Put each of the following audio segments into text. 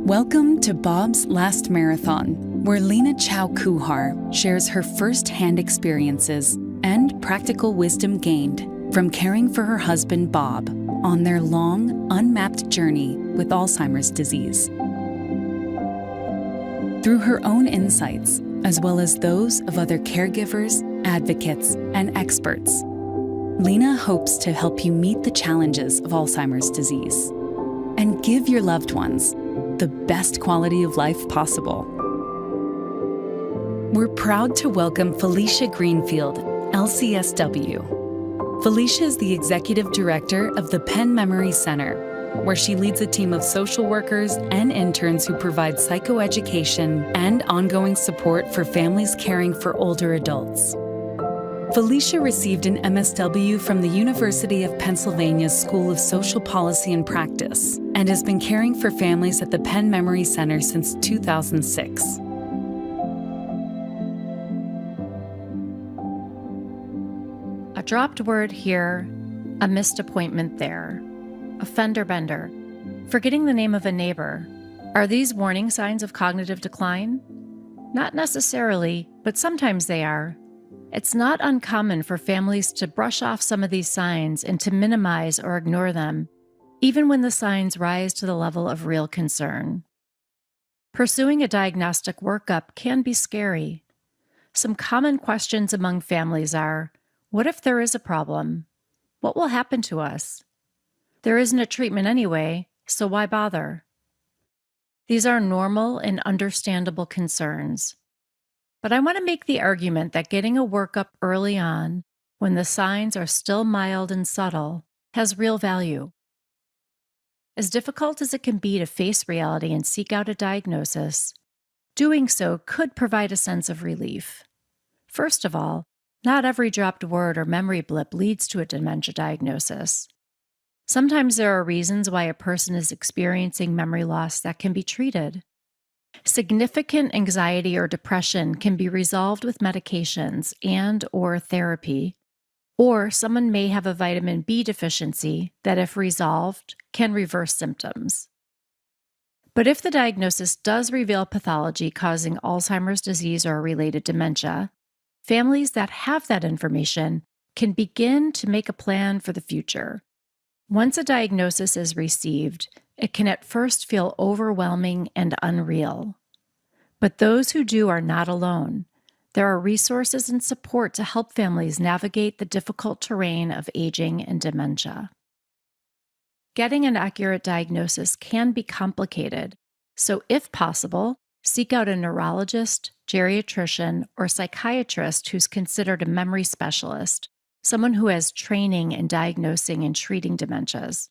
Welcome to Bob's Last Marathon, where Lena Chow Kuhar shares her first-hand experiences and practical wisdom gained from caring for her husband Bob on their long, unmapped journey with Alzheimer's disease. Through her own insights, as well as those of other caregivers, advocates, and experts, Lena hopes to help you meet the challenges of Alzheimer's disease and give your loved ones the best quality of life possible. We're proud to welcome Felicia Greenfield, LCSW. Felicia is the Executive Director of the Penn Memory Center, where she leads a team of social workers and interns who provide psychoeducation and ongoing support for families caring for older adults. Felicia received an MSW from the University of Pennsylvania's School of Social Policy and Practice and has been caring for families at the Penn Memory Center since 2006. A dropped word here, a missed appointment there, a fender bender, forgetting the name of a neighbor. Are these warning signs of cognitive decline? Not necessarily, but sometimes they are. It's not uncommon for families to brush off some of these signs and to minimize or ignore them, even when the signs rise to the level of real concern. Pursuing a diagnostic workup can be scary. Some common questions among families are, what if there is a problem? What will happen to us? There isn't a treatment anyway, so why bother? These are normal and understandable concerns. But I want to make the argument that getting a workup early on, when the signs are still mild and subtle, has real value. As difficult as it can be to face reality and seek out a diagnosis, doing so could provide a sense of relief. First of all, not every dropped word or memory blip leads to a dementia diagnosis. Sometimes there are reasons why a person is experiencing memory loss that can be treated. Significant anxiety or depression can be resolved with medications and/or therapy, or someone may have a vitamin B deficiency that, if resolved, can reverse symptoms. But if the diagnosis does reveal pathology causing Alzheimer's disease or related dementia, families that have that information can begin to make a plan for the future. Once a diagnosis is received, it can at first feel overwhelming and unreal. But those who do are not alone. There are resources and support to help families navigate the difficult terrain of aging and dementia. Getting an accurate diagnosis can be complicated, so if possible, seek out a neurologist, geriatrician, or psychiatrist who's considered a memory specialist, someone who has training in diagnosing and treating dementias.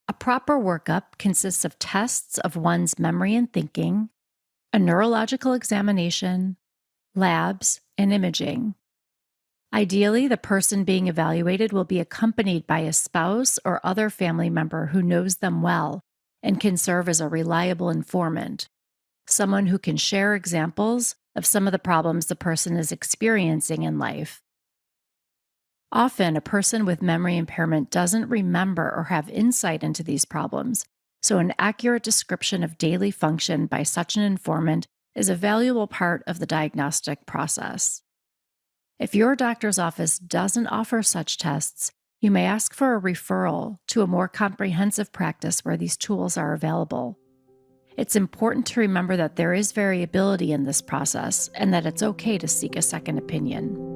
A proper workup consists of tests of one's memory and thinking, a neurological examination, labs, and imaging. Ideally, the person being evaluated will be accompanied by a spouse or other family member who knows them well and can serve as a reliable informant, someone who can share examples of some of the problems the person is experiencing in life. Often, a person with memory impairment doesn't remember or have insight into these problems, so an accurate description of daily function by such an informant is a valuable part of the diagnostic process. If your doctor's office doesn't offer such tests, you may ask for a referral to a more comprehensive practice where these tools are available. It's important to remember that there is variability in this process and that it's okay to seek a second opinion.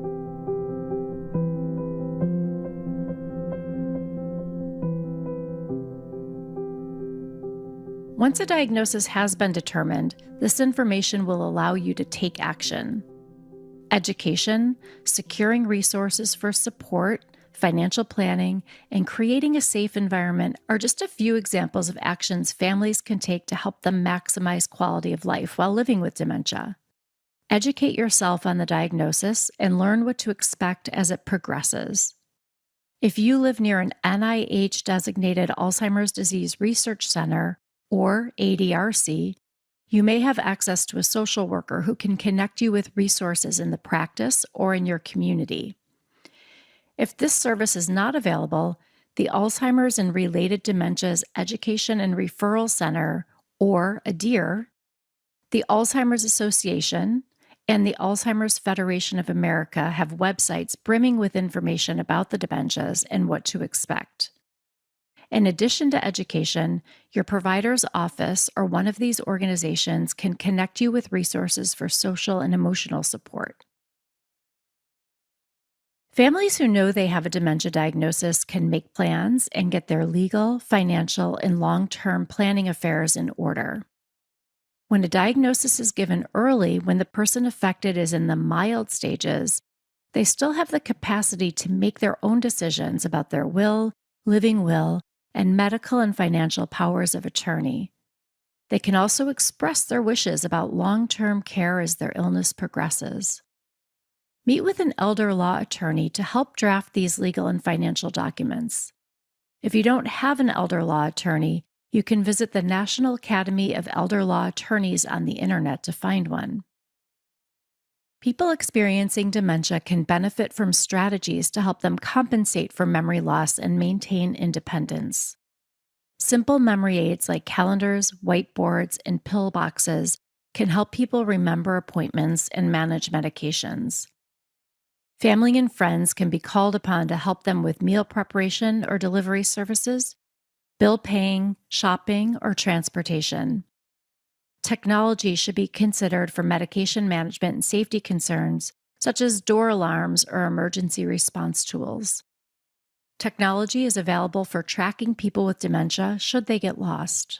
Once a diagnosis has been determined, this information will allow you to take action. Education, securing resources for support, financial planning, and creating a safe environment are just a few examples of actions families can take to help them maximize quality of life while living with dementia. Educate yourself on the diagnosis and learn what to expect as it progresses. If you live near an NIH-designated Alzheimer's Disease Research Center, or ADRC, you may have access to a social worker who can connect you with resources in the practice or in your community. If this service is not available, the Alzheimer's and Related Dementias Education and Referral Center, or a deer, the Alzheimer's Association and the Alzheimer's Federation of America have websites brimming with information about the dementias and what to expect. In addition to education, your provider's office or one of these organizations can connect you with resources for social and emotional support. Families who know they have a dementia diagnosis can make plans and get their legal, financial, and long-term planning affairs in order. When a diagnosis is given early, when the person affected is in the mild stages, they still have the capacity to make their own decisions about their will, living will, and medical and financial powers of attorney. They can also express their wishes about long-term care as their illness progresses. Meet with an elder law attorney to help draft these legal and financial documents. If you don't have an elder law attorney, you can visit the National Academy of Elder Law Attorneys on the internet to find one. People experiencing dementia can benefit from strategies to help them compensate for memory loss and maintain independence. Simple memory aids like calendars, whiteboards, and pill boxes can help people remember appointments and manage medications. Family and friends can be called upon to help them with meal preparation or delivery services, bill paying, shopping, or transportation. Technology should be considered for medication management and safety concerns, such as door alarms or emergency response tools. Technology is available for tracking people with dementia should they get lost.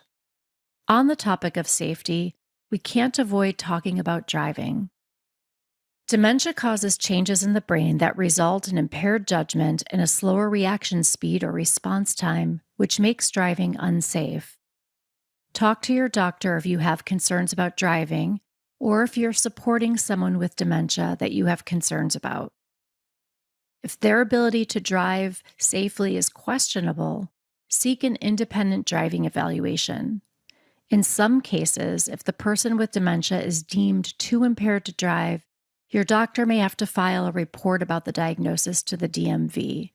On the topic of safety, we can't avoid talking about driving. Dementia causes changes in the brain that result in impaired judgment and a slower reaction speed or response time, which makes driving unsafe. Talk to your doctor if you have concerns about driving or if you're supporting someone with dementia that you have concerns about. If their ability to drive safely is questionable, seek an independent driving evaluation. In some cases, if the person with dementia is deemed too impaired to drive, your doctor may have to file a report about the diagnosis to the DMV.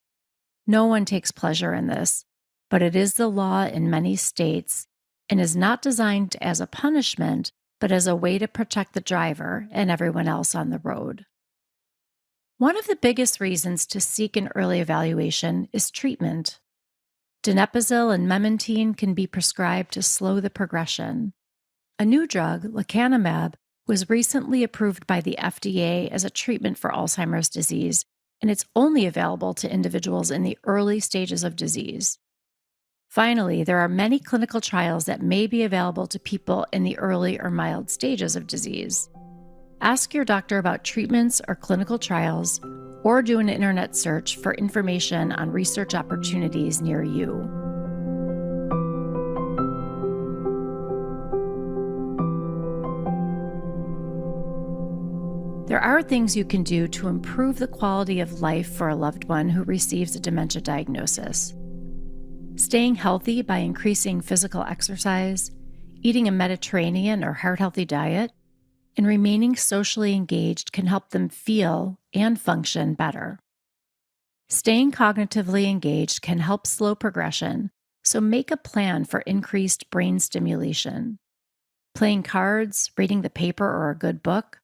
No one takes pleasure in this, but it is the law in many states and is not designed as a punishment, but as a way to protect the driver and everyone else on the road. One of the biggest reasons to seek an early evaluation is treatment. Donepezil and memantine can be prescribed to slow the progression. A new drug, lecanemab, was recently approved by the FDA as a treatment for Alzheimer's disease, and it's only available to individuals in the early stages of disease. Finally, there are many clinical trials that may be available to people in the early or mild stages of disease. Ask your doctor about treatments or clinical trials, or do an internet search for information on research opportunities near you. There are things you can do to improve the quality of life for a loved one who receives a dementia diagnosis. Staying healthy by increasing physical exercise, eating a Mediterranean or heart-healthy diet, and remaining socially engaged can help them feel and function better. Staying cognitively engaged can help slow progression, so make a plan for increased brain stimulation. Playing cards, reading the paper or a good book,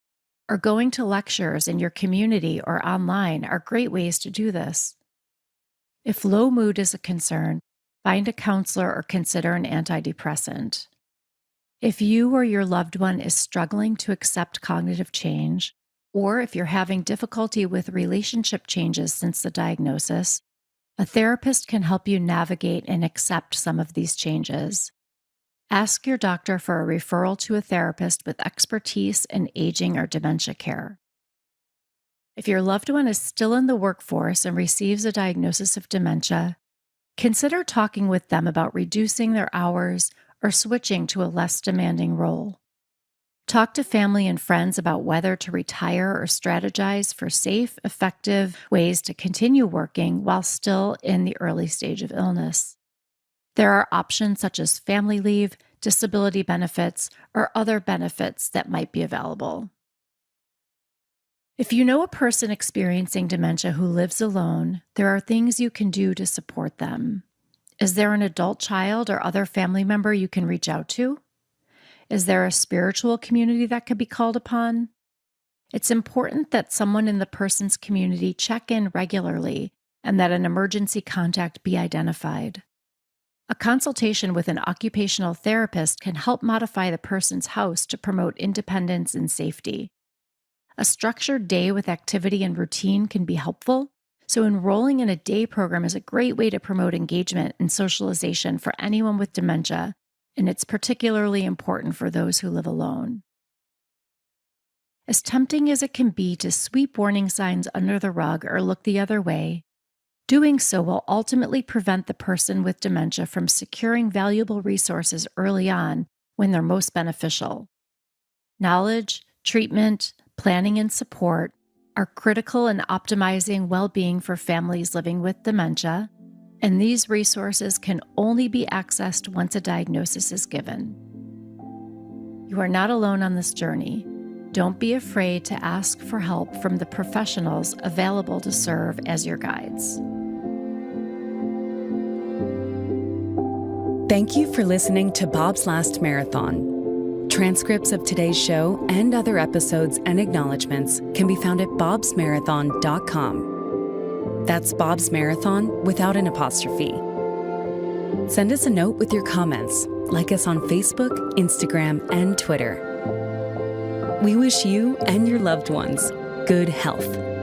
or going to lectures in your community or online are great ways to do this. If low mood is a concern, find a counselor or consider an antidepressant. If you or your loved one is struggling to accept cognitive change, or if you're having difficulty with relationship changes since the diagnosis, a therapist can help you navigate and accept some of these changes. Ask your doctor for a referral to a therapist with expertise in aging or dementia care. If your loved one is still in the workforce and receives a diagnosis of dementia, consider talking with them about reducing their hours or switching to a less demanding role. Talk to family and friends about whether to retire or strategize for safe, effective ways to continue working while still in the early stage of illness. There are options such as family leave, disability benefits, or other benefits that might be available. If you know a person experiencing dementia who lives alone, there are things you can do to support them. Is there an adult child or other family member you can reach out to? Is there a spiritual community that could be called upon? It's important that someone in the person's community check in regularly and that an emergency contact be identified. A consultation with an occupational therapist can help modify the person's house to promote independence and safety. A structured day with activity and routine can be helpful, so enrolling in a day program is a great way to promote engagement and socialization for anyone with dementia, and it's particularly important for those who live alone. As tempting as it can be to sweep warning signs under the rug or look the other way, doing so will ultimately prevent the person with dementia from securing valuable resources early on when they're most beneficial. Knowledge, treatment, planning, and support are critical in optimizing well-being for families living with dementia, and these resources can only be accessed once a diagnosis is given. You are not alone on this journey. Don't be afraid to ask for help from the professionals available to serve as your guides. Thank you for listening to Bob's Last Marathon. Transcripts of today's show and other episodes and acknowledgments can be found at bobsmarathon.com. That's Bob's Marathon without an apostrophe. Send us a note with your comments. Like us on Facebook, Instagram, and Twitter. We wish you and your loved ones good health.